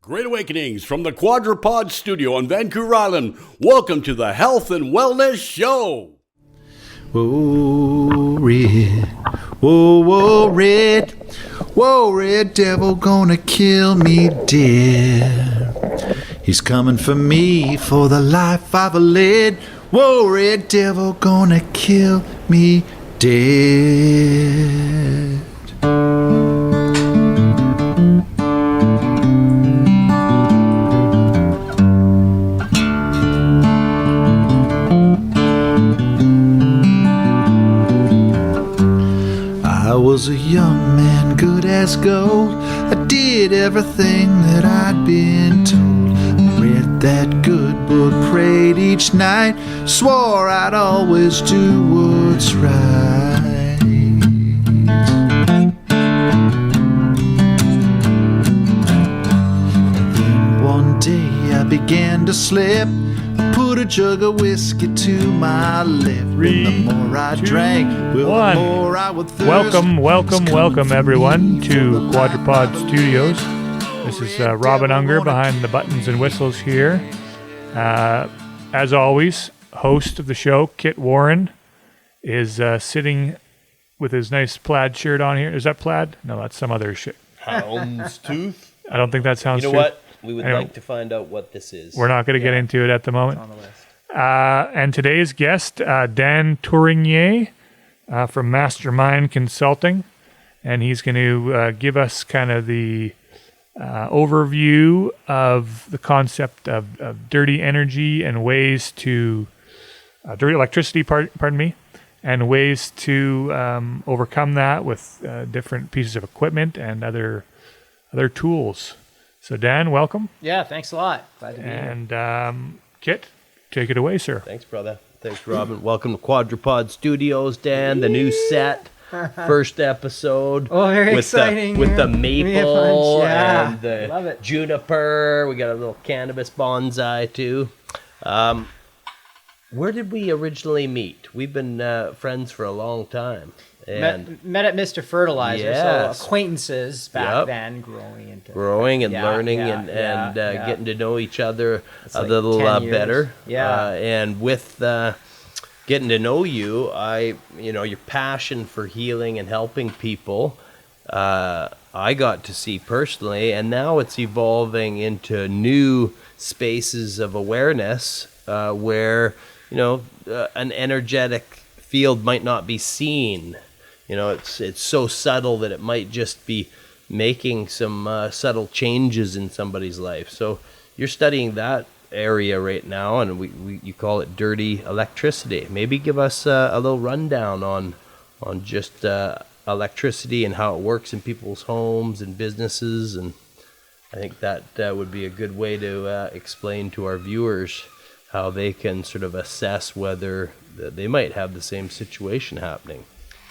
Great awakenings from the Quadrupod Studio on Vancouver Island. Welcome to the Health and Wellness Show. Whoa, red. Whoa, whoa, red. Whoa, red devil gonna kill me dead. He's coming for me for the life I've led. Whoa, red devil gonna kill me dead. I was a young man, good as gold. I did everything that I'd been told. I read that good book, prayed each night, swore I'd always do what's right. And then one day I began to slip. I put a jug of whiskey to my lip. Three, and the more I drank, well, one. the more I would thirst. Welcome everyone to Quadrupod Studios. This is Robin Unger behind the buttons and whistles here. As always, host of the show, Kit Warren, is sitting with his nice plaid shirt on here. Is that plaid? No, that's some other shit. Houndstooth? I don't think that's houndstooth. You know what? We would Anyway, like to find out what this is. We're not going to get into it at the moment. on the list. And today's guest, Dan Tourigny from MasterMind Consulting. And he's going to give us kind of the overview of the concept of dirty energy and ways to, dirty electricity, pardon me, and ways to overcome that with different pieces of equipment and other tools. So Dan, welcome. Yeah, thanks a lot. Glad to be here. And Kit, take it away, sir. Thanks, brother. Thanks, Robin. Welcome to Quadrupod Studios, Dan. The new set, first episode. Oh, very with exciting. With the maple Yeah, and the love it. juniper. We got a little cannabis bonsai, too. Where did we originally meet? We've been friends for a long time. And Met at Mr. Fertilizer, Yes. so acquaintances back Yep. then, growing and learning yeah, and getting to know each other It's a like little 10 years. better. Yeah. And with getting to know you, your passion for healing and helping people, I got to see personally, and now it's evolving into new spaces of awareness where, an energetic field might not be seen. It's so subtle that it might just be making some subtle changes in somebody's life. So you're studying that area right now, and you call it dirty electricity. Maybe give us a little rundown on just electricity and how it works in people's homes and businesses. And I think that would be a good way to explain to our viewers how they can sort of assess whether they might have the same situation happening.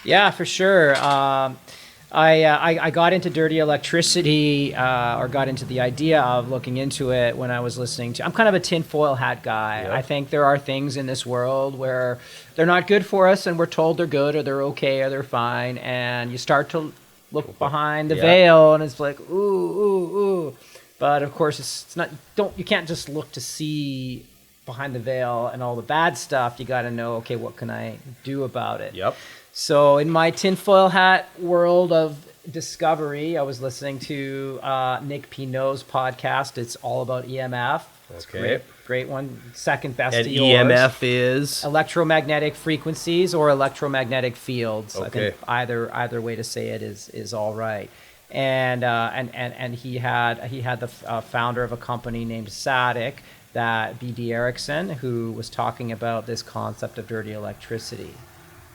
Yeah, for sure. I got into dirty electricity, or got into the idea of looking into it when I was listening to. I'm kind of a tinfoil hat guy. Yep. I think there are things in this world where they're not good for us, and we're told they're good, or they're okay, or they're fine, and you start to look behind the veil, and it's like ooh. But of course, it's not. You can't just look to see behind the veil and all the bad stuff. You got to know, okay, what can I do about it? Yep. So in my tinfoil hat world of discovery, I was listening to Nick Pinot's podcast. It's all about EMF. It's Okay. great one. Second best And to yours. EMF is? Electromagnetic frequencies or electromagnetic fields. I Okay. think either way to say it is all right. And he had the founder of a company named Satic, that B.D. Erickson, who was talking about this concept of dirty electricity.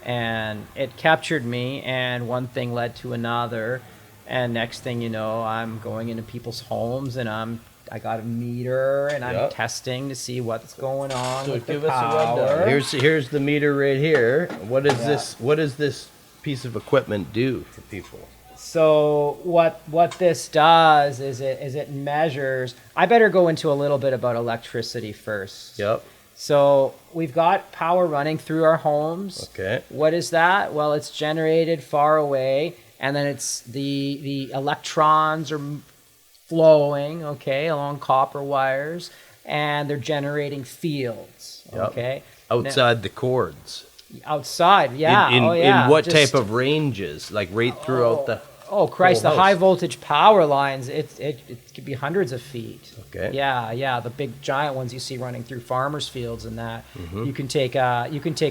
And it captured me, and one thing led to another, and next thing you know, I'm going into people's homes, and I got a meter, and I'm testing to see what's going on So with give the us a power. rundown. Here's the meter right here. What does this piece of equipment do for people? So what this does is it measures. I better go into a little bit about electricity first. Yep. So we've got power running through our homes. Okay. What is that? Well, it's generated far away, and then it's the electrons are flowing, okay, along copper wires, and they're generating fields, Yep. okay? Outside the cords. Outside, yeah. In what type of ranges? Like right throughout the Oh Christ! whole The house? high voltage power lines, it could be hundreds of feet. Okay. Yeah. The big giant ones you see running through farmers' fields and that. Mm-hmm. You can take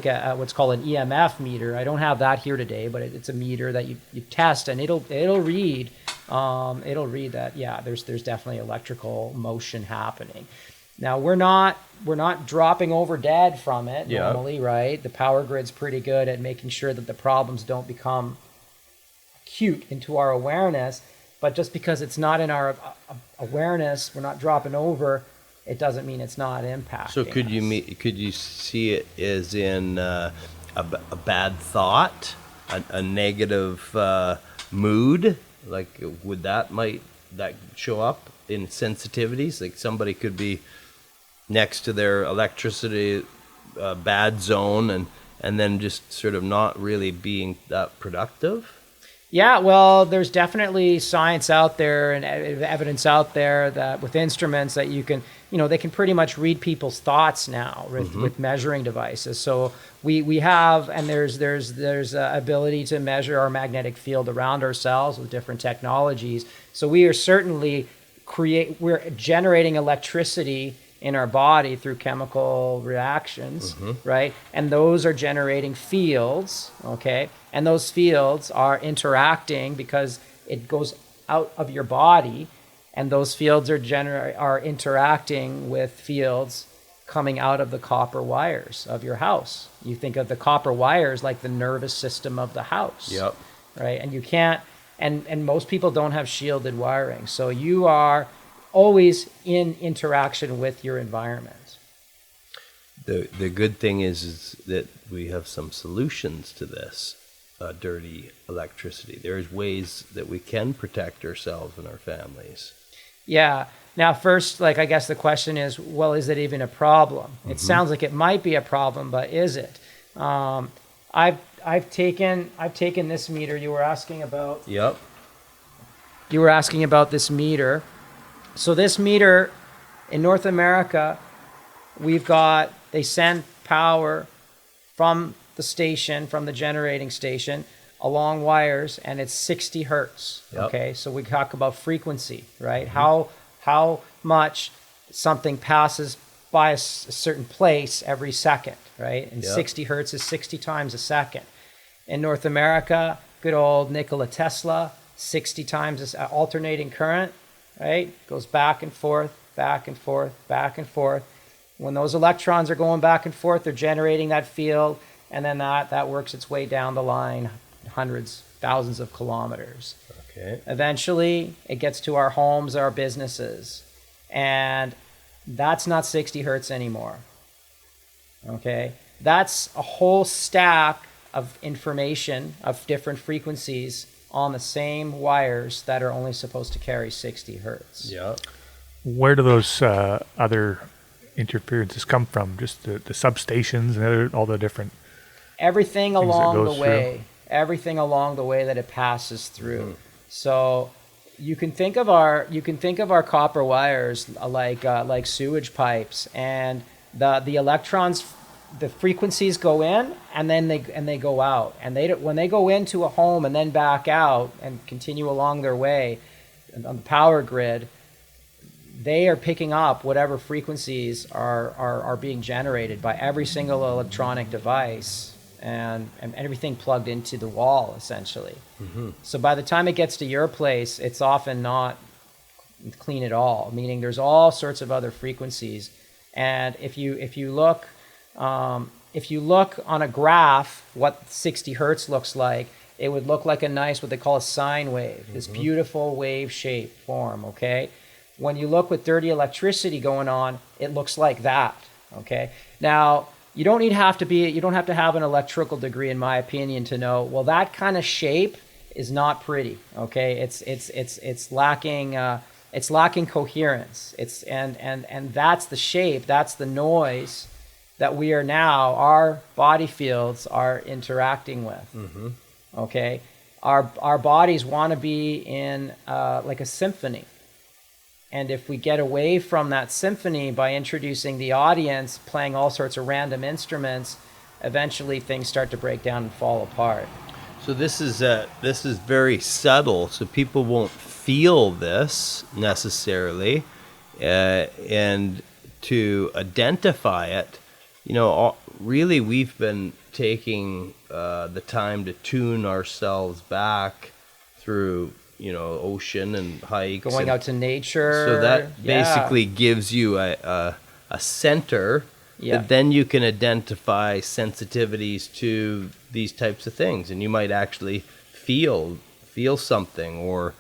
a what's called an EMF meter. I don't have that here today, but it's a meter that you test, and it'll read that there's definitely electrical motion happening. Now we're not dropping over dead from it normally, right? The power grid's pretty good at making sure that the problems don't become acute into our awareness, but just because it's not in our awareness, we're not dropping over, it doesn't mean it's not impacting. So could you see it as in a bad thought, a negative mood? Like might that show up in sensitivities? Like somebody could be next to their electricity bad zone and then just sort of not really being that productive? Yeah, well, there's definitely science out there and evidence out there that with instruments that you can, they can pretty much read people's thoughts now with measuring devices. So we have, and there's ability to measure our magnetic field around ourselves with different technologies. So we are certainly we're generating electricity in our body through chemical reactions, right? And those are generating fields, okay? And those fields are interacting because it goes out of your body, and those fields are interacting with fields coming out of the copper wires of your house. You think of the copper wires like the nervous system of the house. Yep. Right? And you can't, and most people don't have shielded wiring. So you are always in interaction with your environment. The good thing is that we have some solutions to this dirty electricity. There's ways that we can protect ourselves and our families. Yeah. Now, first, I guess the question is, well, is it even a problem? It sounds like it might be a problem, but is it? I've taken this meter you were asking about. Yep. You were asking about this meter. So this meter in North America, they send power from the station, from the generating station, along wires, and it's 60 hertz. Yep. Okay, so we talk about frequency, right? How much something passes by a certain place every second, right? And 60 hertz is 60 times a second. In North America, good old Nikola Tesla, 60 times this alternating current, right? Goes back and forth, back and forth, back and forth. When those electrons are going back and forth, they're generating that field, and then that works its way down the line, hundreds, thousands of kilometers. Okay. Eventually, it gets to our homes, our businesses, and that's not 60 hertz anymore. Okay? That's a whole stack of information of different frequencies on the same wires that are only supposed to carry 60 hertz. Yeah. Where do those other interferences come from? Just the substations and all the different Everything things that along the goes way. Everything along the way that it passes through. So you can think of our copper wires like sewage pipes, and the electrons, the frequencies go in and then they go out, and when they go into a home and then back out and continue along their way on the power grid, they are picking up whatever frequencies are being generated by every single electronic device and everything plugged into the wall, essentially. So by the time it gets to your place, it's often not clean at all, meaning there's all sorts of other frequencies. And if you look on a graph what 60 hertz looks like, it would look like a nice, what they call a sine wave, this beautiful wave shape form, okay? When you look with dirty electricity going on, it looks like that, okay? Now, you don't have to have an electrical degree, in my opinion, to know, well, that kind of shape is not pretty, okay? It's lacking coherence. And that's the shape, that's the noise that our body fields are interacting with. Okay? Our bodies want to be in like a symphony. And if we get away from that symphony by introducing the audience, playing all sorts of random instruments, eventually things start to break down and fall apart. So this is very subtle, so people won't feel this necessarily, and to identify it, really we've been taking the time to tune ourselves back through ocean and hikes, Going out to nature. so that basically gives you a center. Yeah. That then you can identify sensitivities to these types of things, and you might actually feel something or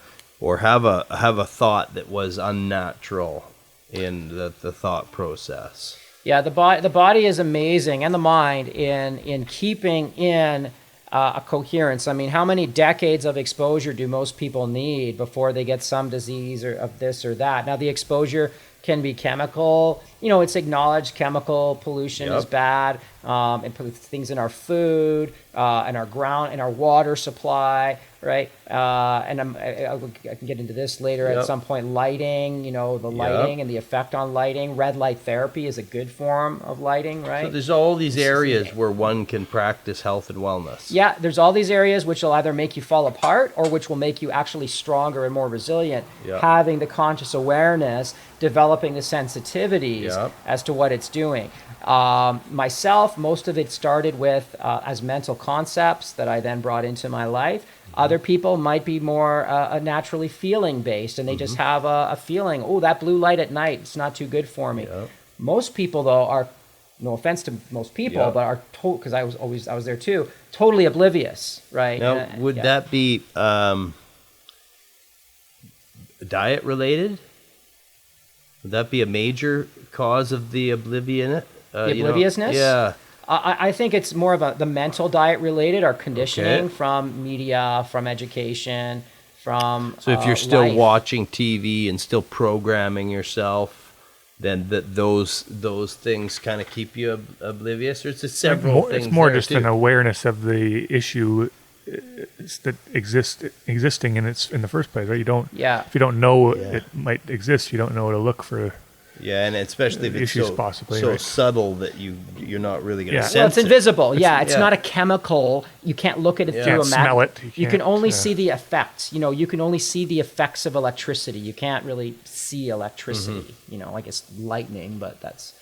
have a thought that was unnatural in the thought process. Yeah, the body is amazing, and the mind in keeping in a coherence. I mean, how many decades of exposure do most people need before they get some disease or of this or that? Now, the exposure can be chemical. It's acknowledged chemical pollution is bad. And things in our food, in our ground, in our water supply, right? And I can get into this later at some point. Lighting, the lighting and the effect on lighting. Red light therapy is a good form of lighting, right? So there's all these areas where one can practice health and wellness. Yeah, there's all these areas which will either make you fall apart or which will make you actually stronger and more resilient. Yeah. Having the conscious awareness, developing the sensitivities as to what it's doing. Myself, most of it started with as mental concepts that I then brought into my life. Other people might be more naturally feeling based, and they just have a feeling, oh, that blue light at night, it's not too good for me. Most people, though, are, no offense to most people, but are because I was there too, totally oblivious, right? Now, would that be diet related? Would that be a major cause of the oblivion? The obliviousness? Yeah. I think it's more of the mental diet related, or conditioning from media, from education, from So if you're still life. watching TV and still programming yourself, then those things kind of keep you oblivious, or it's just several things. It's more there just too. an awareness of the issue that existing in the first place, right? You don't. Yeah. If you don't know it might exist, you don't know where to look for. Yeah, and especially if it's issues so, possibly, so right? subtle that you're not really going to sense Well, it's it. invisible. It's not a chemical. You can't look at it through Can't a smell it. You can can't, only see the effects. You can only see the effects of electricity. You can't really see electricity. Like it's lightning, but that's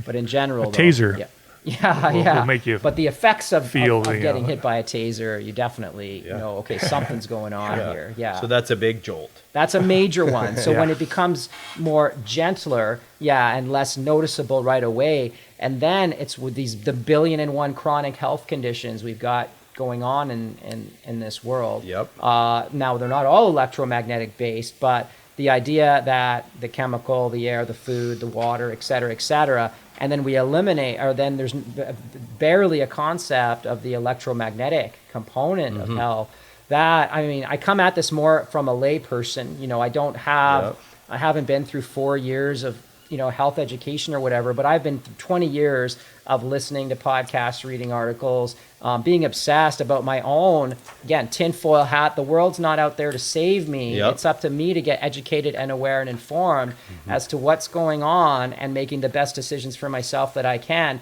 But in general, taser. Will make you But the effects of feel getting hit by a taser, you definitely know. Okay, something's going on here. Yeah. So that's a big jolt. That's a major one. So when it becomes more gentler, and less noticeable right away, and then it's with the 1 billion and one chronic health conditions we've got going on in this world. Now they're not all electromagnetic based, but the idea that the chemical, the air, the food, the water, et cetera, and then we eliminate, or then there's barely a concept of the electromagnetic component of health. That, I mean, I come at this more from a lay person. I haven't been through 4 years of, health education or whatever, but I've been through 20 years of listening to podcasts, reading articles, being obsessed about my own, again, tinfoil hat. The world's not out there to save me. It's up to me to get educated and aware and informed as to what's going on and making the best decisions for myself that I can,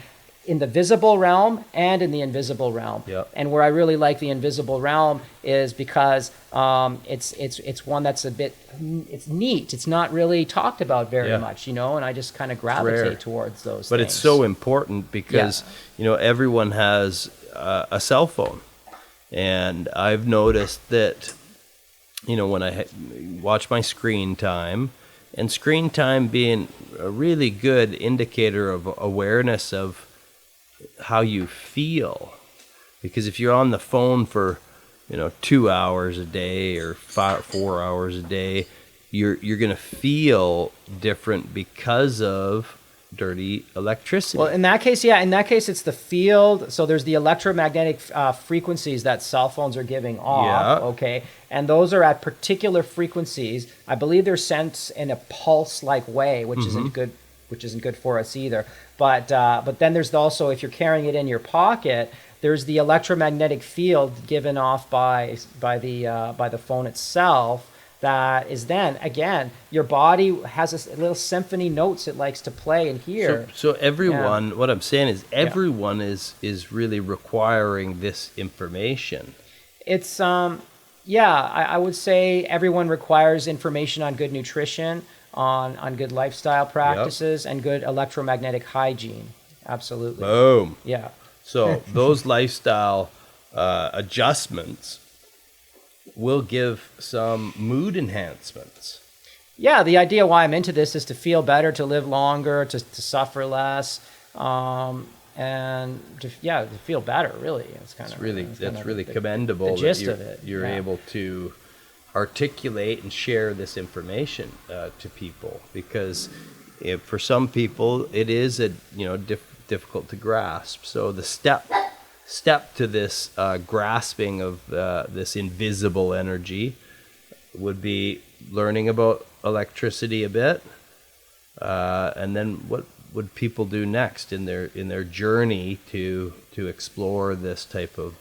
in the visible realm and in the invisible realm. And where I really like the invisible realm is because it's one that's it's neat. It's not really talked about very much, and I just kind of gravitate towards those But things. it's so important because, everyone has a cell phone. And I've noticed that, when I watch my screen time, and screen time being a really good indicator of awareness of how you feel, because if you're on the phone for 2 hours a day or 4 hours a day, you're going to feel different because of dirty electricity. Well, in that case, it's the field. So there's the electromagnetic frequencies that cell phones are giving off. Okay, and those are at particular frequencies. I believe they're sent in a pulse-like way, which isn't good. Which isn't good for us either. But then there's also, if you're carrying it in your pocket, there's the electromagnetic field given off by the phone itself, that is then, again, your body has a little symphony notes it likes to play and hear. So everyone, what I'm saying is everyone is really requiring this information. It's, I would say everyone requires information on good nutrition, on good lifestyle practices, and good electromagnetic hygiene. Absolutely. Boom. Yeah. So those lifestyle adjustments will give some mood enhancements. Yeah, the idea why I'm into this is to feel better, to live longer, to suffer less, and to feel better. Really, that's really commendable. The gist that of it. You're able to articulate and share this information to people, because for some people it is difficult to grasp. So the step to this grasping of this invisible energy would be learning about electricity a bit, and then what would people do next in their journey to explore this type of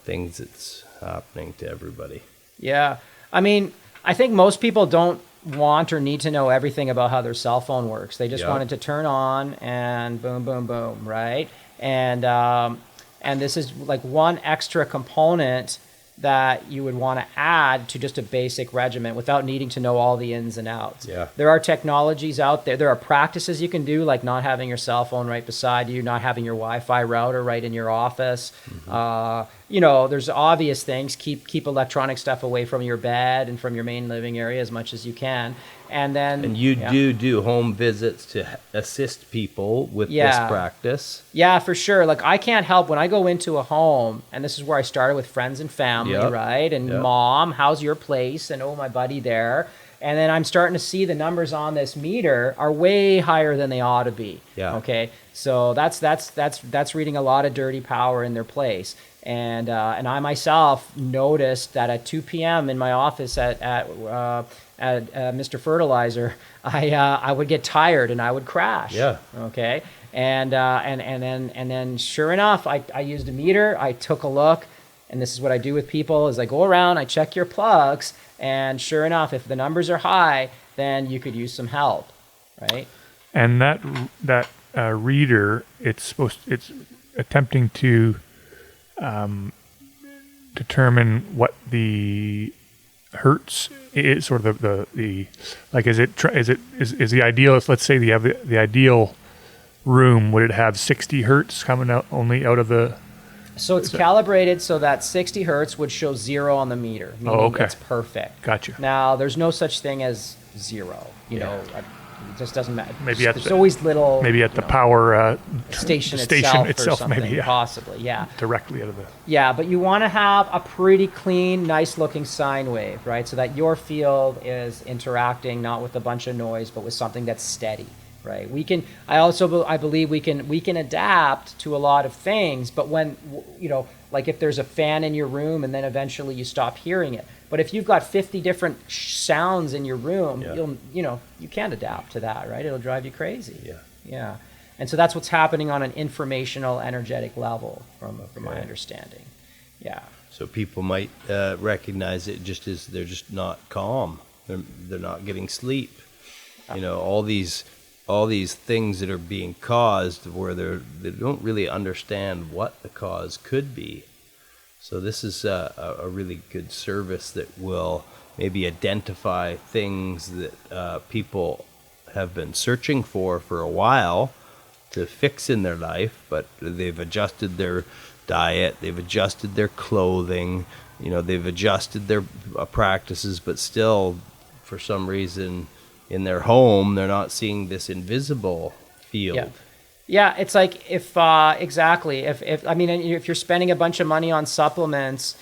things that's happening to everybody. Yeah, I mean, I think most people don't want or need to know everything about how their cell phone works. They just want it to turn on and boom, boom, boom, right? And this is like one extra component that you would want to add to just a basic regimen without needing to know all the ins and outs. Yeah. There are technologies out there. There are practices you can do, like not having your cell phone right beside you, not having your Wi-Fi router right in your office. There's obvious things. Keep electronic stuff away from your bed and from your main living area as much as you can. And you do home visits to assist people with this practice. Yeah, for sure. Like I can't help when I go into a home, and this is where I started with friends and family, right? And mom, how's your place? And my buddy there. And then I'm starting to see the numbers on this meter are way higher than they ought to be. Yeah. Okay. So that's reading a lot of dirty power in their place. And I myself noticed that at 2 p.m. in my office at Mr. Fertilizer, I would get tired and I would crash. Yeah. Okay. And then sure enough, I used a meter. I took a look, and this is what I do with people: is I go around, I check your plugs, and sure enough, if the numbers are high, then you could use some help, right? And that reader, it's attempting to determine what the hertz is, sort of the like, is the ideal, let's say you have the ideal room, would it have 60 hertz coming out only out of the? So it's calibrated so that 60 hertz would show 0 on the meter, meaning it's perfect. Gotcha. Now, there's no such thing as 0. You know, it just doesn't matter. Maybe there's always little. Maybe at the power station itself, or something, maybe possibly, directly out of the. Yeah, but you want to have a pretty clean, nice-looking sine wave, right? So that your field is interacting not with a bunch of noise, but with something that's steady. Right. I believe we can adapt to a lot of things, but when, like if there's a fan in your room and then eventually you stop hearing it. But if you've got 50 different sounds in your room, you can't adapt to that, right? It'll drive you crazy. Yeah. Yeah. And so that's what's happening on an informational, energetic level from my understanding. Yeah. So people might recognize it just as they're just not calm. They're not getting sleep. All these things that are being caused where they don't really understand what the cause could be. So this is a really good service that will maybe identify things that people have been searching for a while to fix in their life, but they've adjusted their diet, they've adjusted their clothing, they've adjusted their practices, but still, for some reason, in their home, they're not seeing this invisible field. Yeah, it's like if you're spending a bunch of money on supplements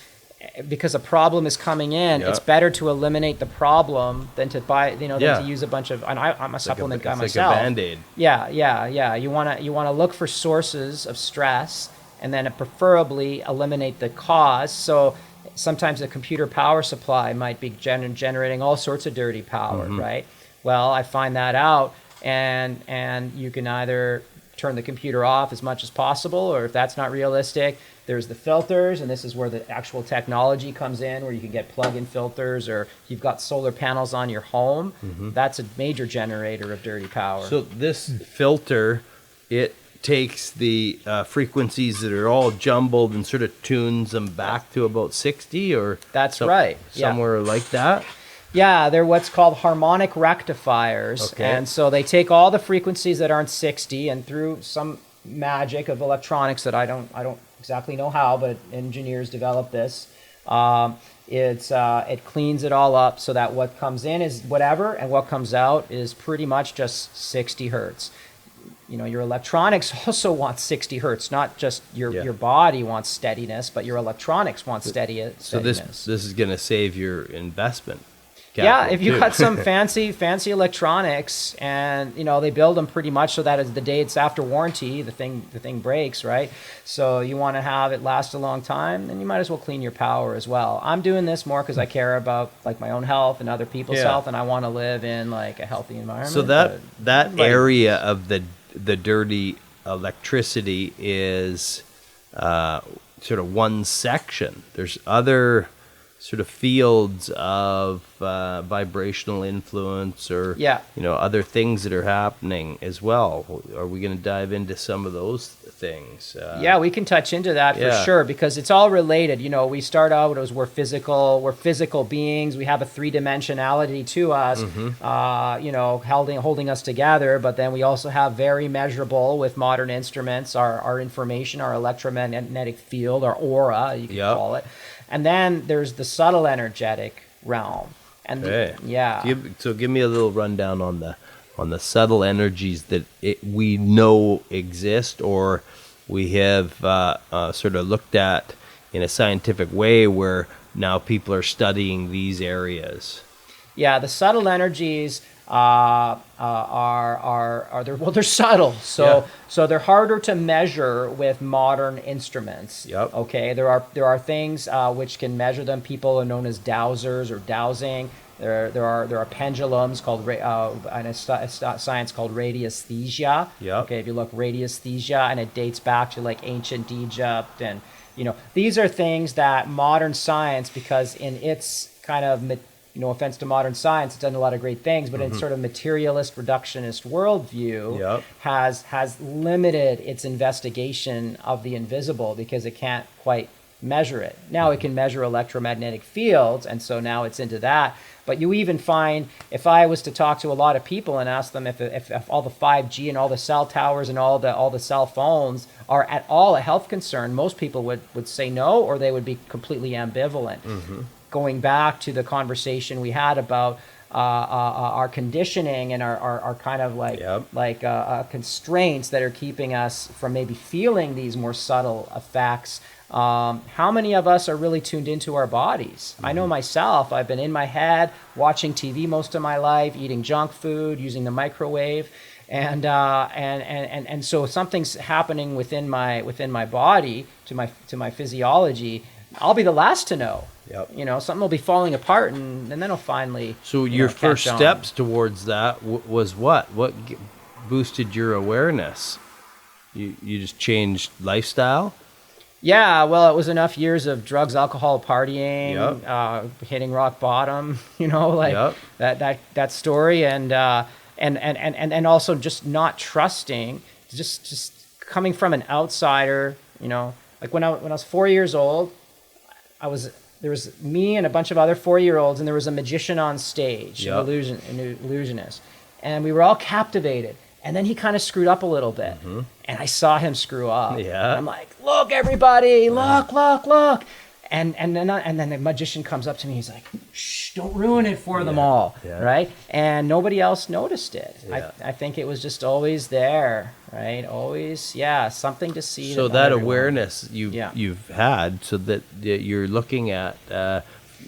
because a problem is coming in, it's better to eliminate the problem than to buy, than to use a bunch of. And I'm a supplement guy myself. Like a Band-Aid. Yeah. You want to look for sources of stress and then preferably eliminate the cause. So sometimes a computer power supply might be generating all sorts of dirty power, right? Well, I find that out, and you can either turn the computer off as much as possible, or if that's not realistic, there's the filters, and this is where the actual technology comes in, where you can get plug-in filters, or you've got solar panels on your home. That's a major generator of dirty power. So this filter, it takes the frequencies that are all jumbled and sort of tunes them back to about 60, or That's right. Yeah. somewhere like that. Yeah, they're what's called harmonic rectifiers. Okay. And so they take all the frequencies that aren't 60, and through some magic of electronics that I don't exactly know how, but engineers develop this. It cleans it all up so that what comes in is whatever, and what comes out is pretty much just 60 hertz. You know, your electronics also want 60 hertz, not just your body wants steadiness, but your electronics want steadiness. So this is going to save your investment. Yeah, if you too. got some fancy electronics, and you know they build them pretty much so that as the day it's after warranty, the thing breaks, right? So you want to have it last a long time, then you might as well clean your power as well. I'm doing this more because I care about like my own health and other people's health, and I want to live in like a healthy environment. So that area of the dirty electricity is sort of one section. There's other sort of fields of vibrational influence, or other things that are happening as well. Are we going to dive into some of those things? Yeah, we can touch into that for sure, because it's all related. You know, we start out as we're physical beings. We have a three-dimensionality to us, holding us together. But then we also have very measurable with modern instruments, our information, our electromagnetic field, our aura, you can call it. And then there's the subtle energetic realm. And so give me a little rundown on the subtle energies that we know exist, or we have sort of looked at in a scientific way, where now people are studying these areas. Yeah, the subtle energies they're subtle, so they're harder to measure with modern instruments. Okay, there are things which can measure them. People are known as dowsers or dowsing. There are pendulums called in a science called radiesthesia. Okay, if you look radiesthesia, and it dates back to like ancient Egypt, and these are things that modern science, because in its kind of no offense to modern science, it's done a lot of great things, but in sort of materialist, reductionist worldview, has limited its investigation of the invisible because it can't quite measure it. Now it can measure electromagnetic fields, and so now it's into that. But you even find, if I was to talk to a lot of people and ask them if all the 5G and all the cell towers and all the cell phones are at all a health concern, most people would say no, or they would be completely ambivalent. Going back to the conversation we had about our conditioning and our kind of constraints that are keeping us from maybe feeling these more subtle effects. How many of us are really tuned into our bodies? I know myself, I've been in my head, watching TV most of my life, eating junk food, using the microwave. And so something's happening within my body, to my physiology. I'll be the last to know. Something will be falling apart, and then it'll finally. So your first steps towards that was what? What boosted your awareness? You just changed lifestyle? Yeah, well, it was enough years of drugs, alcohol, partying, hitting rock bottom. That story, and also just not trusting, just coming from an outsider. Like when I was 4 years old, there was me and a bunch of other 4-year-olds, and there was a magician on stage, an illusionist, and we were all captivated. And then he kind of screwed up a little bit, and I saw him screw up. And I'm like, "Look, everybody, look!" And then the magician comes up to me. He's like, "Shh, don't ruin it for them all, right?" And nobody else noticed it. I think it was just always there, right? Always, something to see. So that awareness you've had, so that you're looking at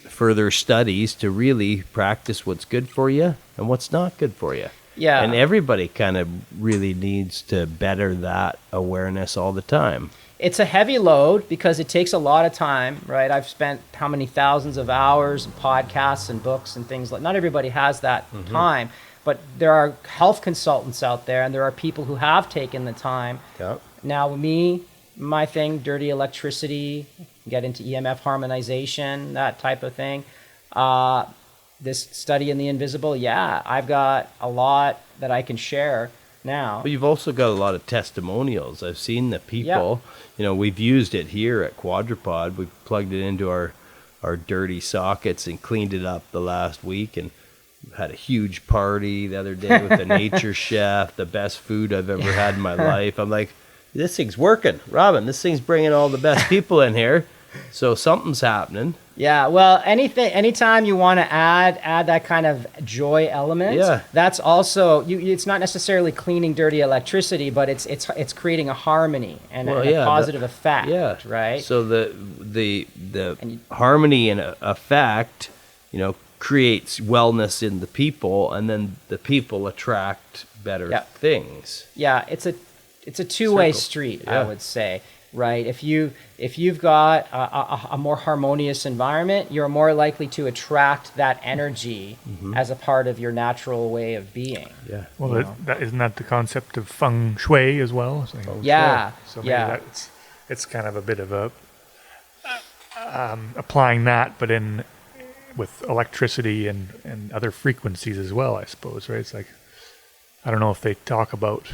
further studies to really practice what's good for you and what's not good for you. Yeah. And everybody kind of really needs to better that awareness all the time. It's a heavy load because it takes a lot of time, right? I've spent how many thousands of hours in podcasts and books and things like. Not everybody has that time, but there are health consultants out there, and there are people who have taken the time. Yep. Now, my thing, dirty electricity, get into EMF harmonization, that type of thing. This study in the invisible, I've got a lot that I can share now. But you've also got a lot of testimonials. I've seen the people, we've used it here at Quadrupod. We've plugged it into our dirty sockets and cleaned it up the last week, and had a huge party the other day with the nature chef, the best food I've ever had in my life. I'm like, this thing's working, Robin. This thing's bringing all the best people in here. So something's happening. Yeah, well, anytime you want to add that kind of joy element, that's also it's not necessarily cleaning dirty electricity, but it's creating a harmony and a positive effect, right? So the harmony and effect, creates wellness in the people, and then the people attract better things. Yeah, it's a two-way street, I would say. Right. If you've got a more harmonious environment, you're more likely to attract that energy as a part of your natural way of being. Yeah. Well, isn't that the concept of feng shui as well? So, So maybe it's kind of a bit of a applying that, but with electricity and other frequencies as well, I suppose. Right. It's like, I don't know if they talk about.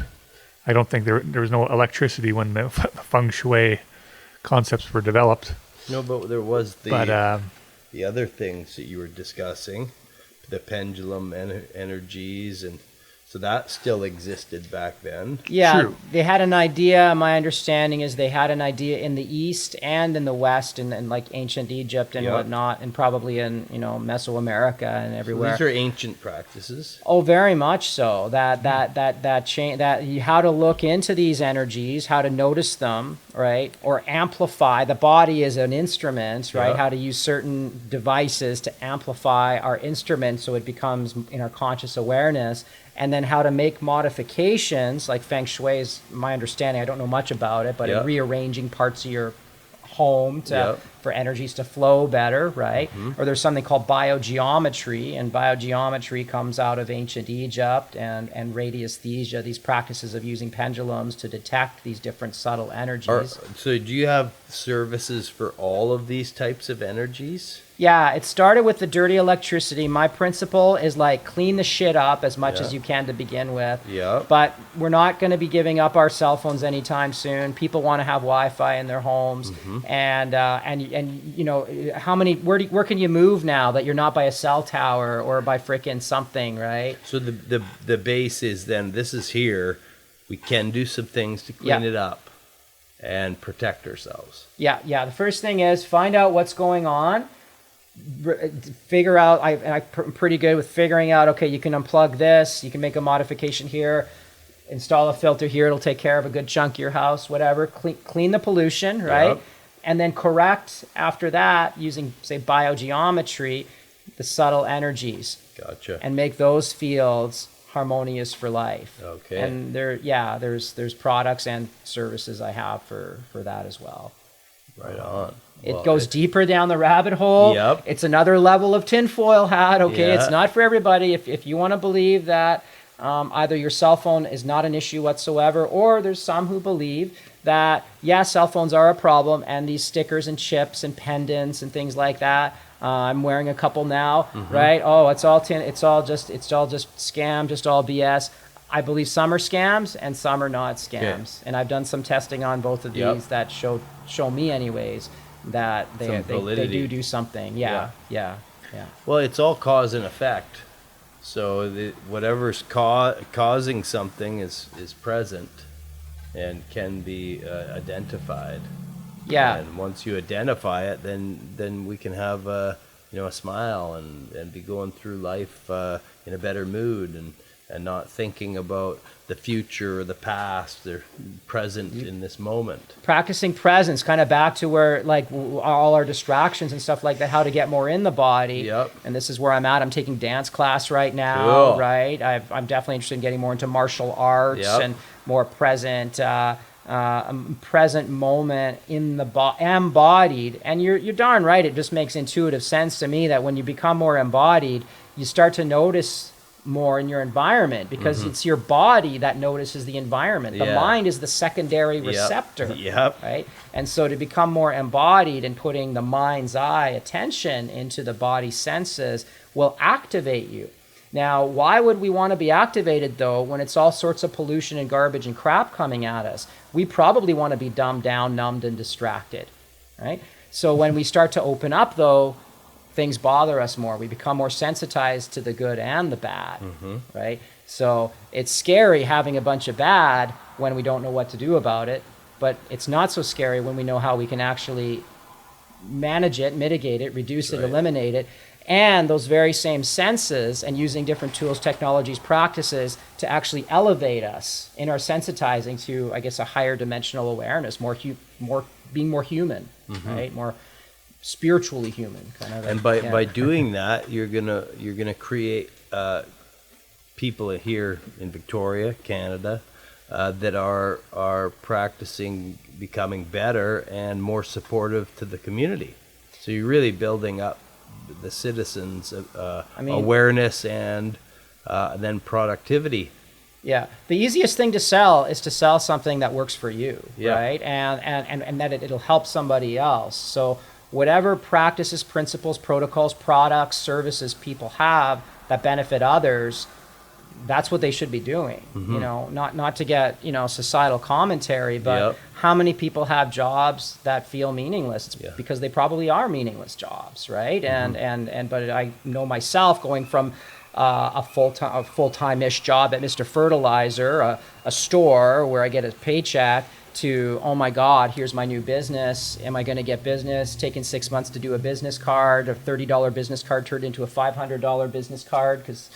I don't think there was no electricity when the feng shui concepts were developed. No, but there was the other things that you were discussing, the pendulum energies, and so that still existed back then. Yeah, True. They had an idea. My understanding is they had an idea in the East and in the West, and like ancient Egypt and whatnot, and probably in Mesoamerica and everywhere. So these are ancient practices. Oh, very much so. How to look into these energies, how to notice them, right, or amplify. The body is an instrument, right? How to use certain devices to amplify our instrument so it becomes in our conscious awareness. And then how to make modifications, like feng shui is my understanding. I don't know much about it, but in rearranging parts of your home for energies to flow better, right? Or there's something called biogeometry, and biogeometry comes out of ancient Egypt and radiesthesia, these practices of using pendulums to detect these different subtle energies. So do you have services for all of these types of energies? Yeah, it started with the dirty electricity. My principle is like clean the shit up as much as you can to begin with. Yeah. But we're not going to be giving up our cell phones anytime soon. People want to have Wi-Fi in their homes, and how many? Where can you move now that you're not by a cell tower or by frickin' something, right? So the base is then this is here. We can do some things to clean it up and protect ourselves. Yeah. The first thing is find out what's going on. Figure out. I'm pretty good with figuring out. Okay, you can unplug this. You can make a modification here. Install a filter here. It'll take care of a good chunk of your house. Whatever. Clean the pollution, right? And then correct after that using, say, biogeometry, the subtle energies. Gotcha. And make those fields harmonious for life. Okay. And there's products and services I have for that as well. Right on. It goes deeper down the rabbit hole. Yep. It's another level of tinfoil hat. Okay, it's not for everybody. If you want to believe that either your cell phone is not an issue whatsoever, or there's some who believe that cell phones are a problem, and these stickers and chips and pendants and things like that. I'm wearing a couple now, right? Oh, it's all just scam, just all BS. I believe some are scams and some are not scams, and I've done some testing on both of these that show me anyways that they do something. Yeah. Well, it's all cause and effect. So whatever's causing something is present and can be identified. Yeah. And once you identify it, then we can have a smile and be going through life in a better mood and not thinking about the future or the past. They're present in this moment. Practicing presence, kind of back to where like all our distractions and stuff like that, how to get more in the body. Yep. And this is where I'm at. I'm taking dance class right now, Cool. right? I'm definitely interested in getting more into martial arts and more present moment in the embodied. And you're darn right. It just makes intuitive sense to me that when you become more embodied, you start to notice more in your environment, because it's your body that notices the environment. The mind is the secondary receptor, right? And so to become more embodied and putting the mind's eye attention into the body senses will activate you. Now, why would we want to be activated, though, when it's all sorts of pollution and garbage and crap coming at us? We probably want to be dumbed down, numbed, and distracted, right? So when we start to open up, though, things bother us more. We become more sensitized to the good and the bad, right? So it's scary having a bunch of bad when we don't know what to do about it, but it's not so scary when we know how we can actually manage it, mitigate it, reduce it, eliminate it. And those very same senses, and using different tools, technologies, practices to actually elevate us in our sensitizing to, I guess, a higher dimensional awareness, being more human, right? More spiritually human, kind of. And by doing that, you're gonna create people here in Victoria, Canada, that are practicing becoming better and more supportive to the community. So you're really building up the citizens' awareness and then productivity. Yeah, the easiest thing to sell is to sell something that works for you, right? And that it'll help somebody else. So whatever practices, principles, protocols, products, services people have that benefit others, that's what they should be doing. You know, not to get, societal commentary, but how many people have jobs that feel meaningless? It's because they probably are meaningless jobs, right? But I know myself, going from a full-time-ish job at Mr. Fertilizer, a store where I get a paycheck, to, oh my God, here's my new business. Am I going to get business? Taking 6 months to do a business card, a $30 business card turned into a $500 business card, because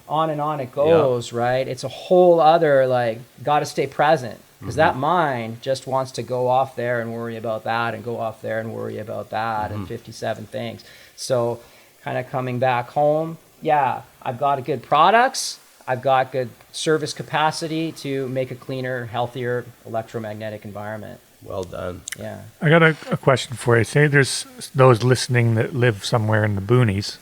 on and on it goes, right? It's a whole other, got to stay present, because that mind just wants to go off there and worry about that, and go off there and worry about that, and 57 things. So kind of coming back home, I've got good products, I've got good service capacity to make a cleaner, healthier electromagnetic environment. Well done. Yeah. I got a question for you. Say there's those listening that live somewhere in the boonies.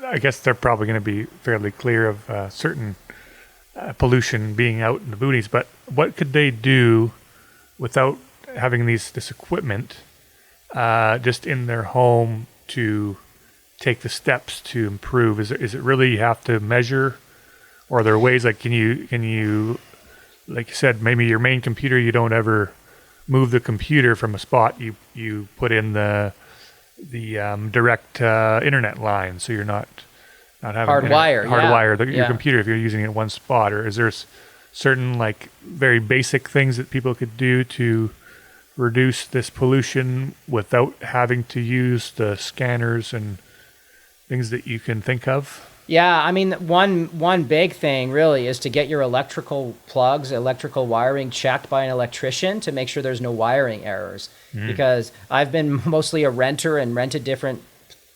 I guess they're probably going to be fairly clear of certain pollution being out in the boonies, but what could they do without having this equipment just in their home to take the steps to improve? Is it really you have to measure, or are there ways, like can you like you said, maybe your main computer, you don't ever move the computer from a spot, you put in the direct internet line, so you're not having hardwire your computer if you're using it in one spot? Or is there certain very basic things that people could do to reduce this pollution without having to use the scanners and things that you can think of? Yeah, I mean, one big thing really is to get your electrical plugs, electrical wiring checked by an electrician to make sure there's no wiring errors. Because I've been mostly a renter and rented different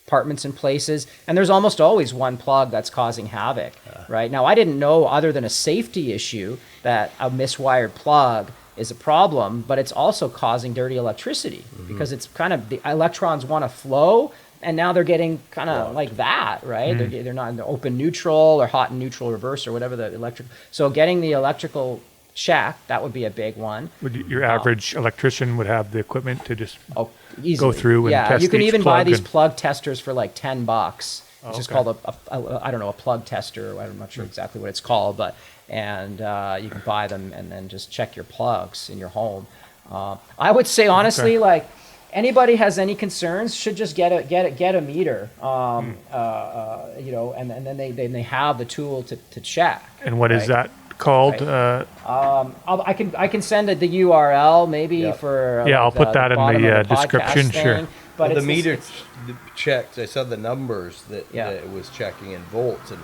apartments and places, and there's almost always one plug that's causing havoc, right? Now, I didn't know, other than a safety issue, that a miswired plug is a problem, but it's also causing dirty electricity, because it's kind of, the electrons want to flow, and now they're getting kind of like that, right? They're not in the open neutral or hot and neutral reverse or whatever the electric. So getting the electrical check, that would be a big one. Would your average electrician would have the equipment to just easily go through and test you can each even plug buy these plug testers for like $10. It's just called a plug tester. I'm not sure exactly what it's called, but you can buy them and then just check your plugs in your home. I would say honestly, anybody has any concerns should just get a meter, and then they have the tool to check. And what is that called? Right. I can send it the URL maybe for. I'll put that in the description. Sure. But the meter checks. I saw the numbers that it was checking in volts, and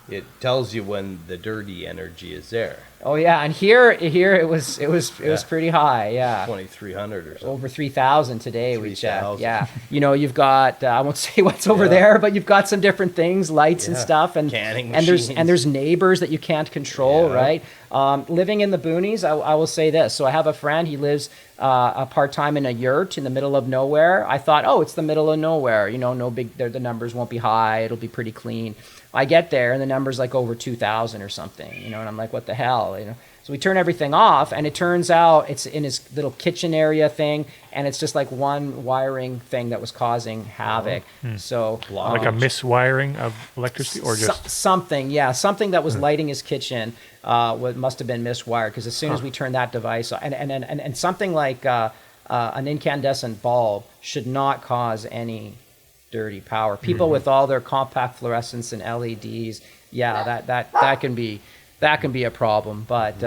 it tells you when the dirty energy is there. Oh yeah, and here it was pretty high. 2,300 or something. Over 3,000 today we checked. Yeah, you've got I won't say what's over there, but you've got some different things, lights and stuff, and canning machines. and there's neighbors that you can't control, right? Living in the boonies, I will say this. So I have a friend. He lives a part-time in a yurt in the middle of nowhere. I thought, oh, it's the middle of nowhere. No big, the numbers won't be high. It'll be pretty clean. I get there and the number's like over 2,000 or something, and I'm like, what the hell, So we turn everything off, and it turns out it's in his little kitchen area thing, and it's just like one wiring thing that was causing havoc. So Like a miswiring of electricity, or just something that was lighting his kitchen must have been miswired, because as soon as we turned that device on, and something like an incandescent bulb should not cause any dirty power. People with all their compact fluorescents and LEDs, that can be a problem, but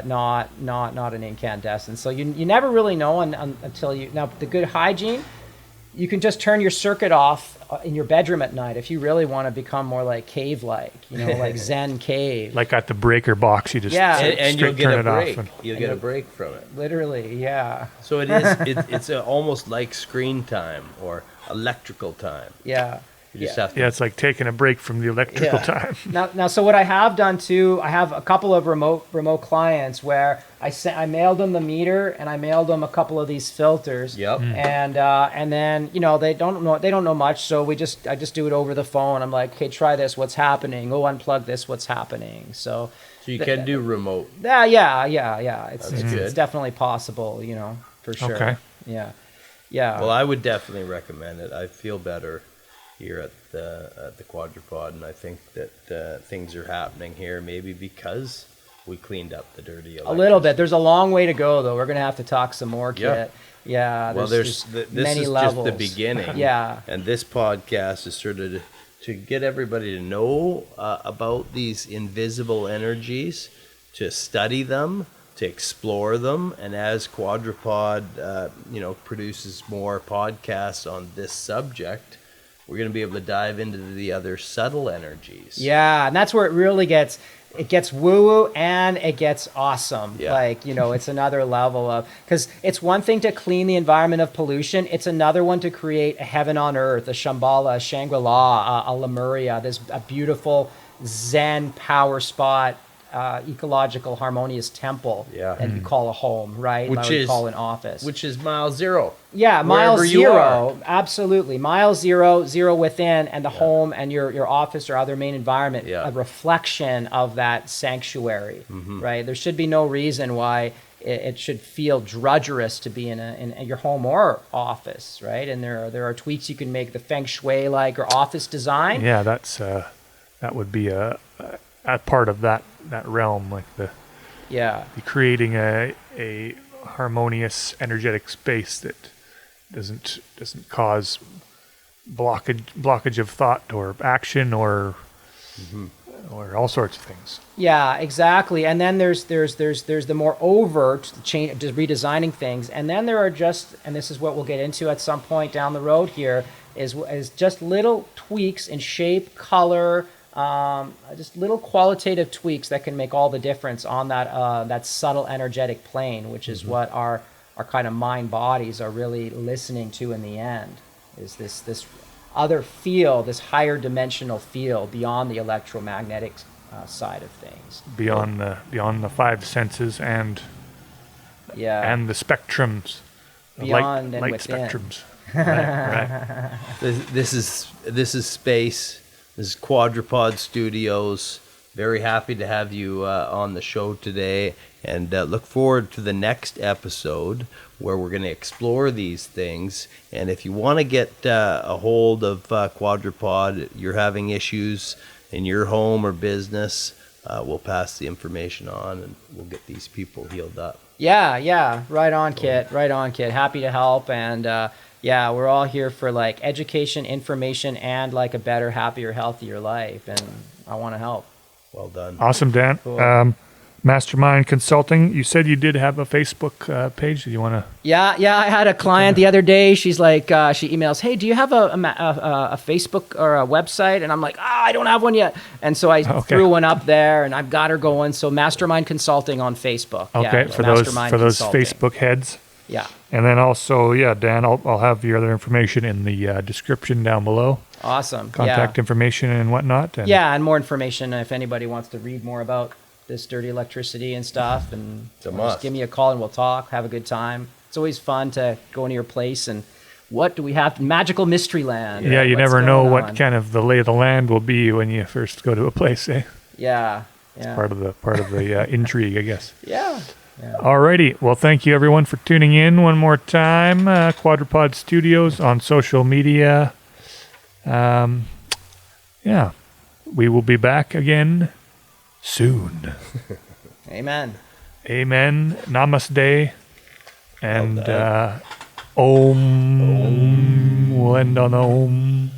not an incandescent. So you never really know until you. Now, the good hygiene, you can just turn your circuit off in your bedroom at night if you really want to become more like cave-like, like Zen cave. like at the breaker box, you just and you'll get turn a it off. break. You'll get a break from it. Literally, yeah. So it's almost like screen time or electrical time. Yeah. You just have to. Yeah, it's like taking a break from the electrical time. Now, so what I have done too, I have a couple of remote clients where I mailed them the meter, and I mailed them a couple of these filters. Yep. And then they don't know much, so I just do it over the phone. I'm like, okay, try this. What's happening? Go unplug this. What's happening? So you can do remote. Yeah. It's good. definitely possible. For sure. Okay. Yeah. Well, I would definitely recommend it. I feel better here at the Quadrupod, and I think that things are happening here maybe because we cleaned up the dirty electricity. A little bit. There's a long way to go, though. We're going to have to talk some more, Kit. Yeah. Well, this many is levels. just the beginning. Yeah. And this podcast is sort of to get everybody to know about these invisible energies, to study them, to explore them, and as Quadrupod, produces more podcasts on this subject, we're going to be able to dive into the other subtle energies. Yeah, and that's where it really gets woo-woo and it gets awesome. Yeah. It's another level of, because it's one thing to clean the environment of pollution. It's another one to create a heaven on earth, a Shambhala, a Shangri-La, a Lemuria, a beautiful Zen power spot, ecological harmonious temple that you call a home, right? You call an office. Which is mile zero. Yeah, mile Wherever you zero. are. Absolutely. Mile zero, zero within, and the home and your office or other main environment, a reflection of that sanctuary, right? There should be no reason why it should feel drudgerous to be in your home or office, right? And there are tweaks you can make the feng shui like or office design. Yeah, that would be a part of that realm, like the creating a harmonious energetic space that doesn't cause blockage of thought or action or all sorts of things. Yeah, exactly. And then there's the more overt change, just redesigning things, and then there are just, and this is what we'll get into at some point down the road here, is just little tweaks in shape, color. Just little qualitative tweaks that can make all the difference on that subtle energetic plane, which is what our kind of mind bodies are really listening to in the end, is this other field, this higher dimensional field beyond the electromagnetic side of things. Beyond the five senses and the spectrums. Beyond light and within. spectrums. Right. This is space. This is Quadrupod Studios. Very happy to have you on the show today, and look forward to the next episode where we're going to explore these things. And if you want to get a hold of Quadrupod, you're having issues in your home or business, we'll pass the information on and we'll get these people healed up. Yeah. Right on, Kit. Happy to help. And we're all here for like education, information, and like a better, happier, healthier life. And I want to help. Well done. Awesome, Dan. Cool. MasterMind Consulting. You said you did have a Facebook page. Do you want to? Yeah. I had a client the other day. She's like, she emails, "Hey, do you have a Facebook or a website?" And I'm like, I don't have one yet. And so I threw one up there, and I've got her going. So MasterMind Consulting on Facebook. Okay, for those Facebook heads. Yeah. And then also, Dan, I'll have your other information in the description down below. Awesome. Contact information and whatnot. And more information if anybody wants to read more about this dirty electricity and stuff, and It's a just must. give me a call and we'll talk, have a good time. It's always fun to go into your place and what do we have? Magical mystery land. Yeah, you What's never know going what on? kind of the lay of the land will be when you first go to a place. Eh? Yeah, yeah, Part of the intrigue, I guess. yeah. Alrighty. Well, thank you everyone for tuning in one more time. Quadrupod Studios on social media. Yeah, we will be back again soon. Amen. Amen. Namaste. And Om. We'll end on Om.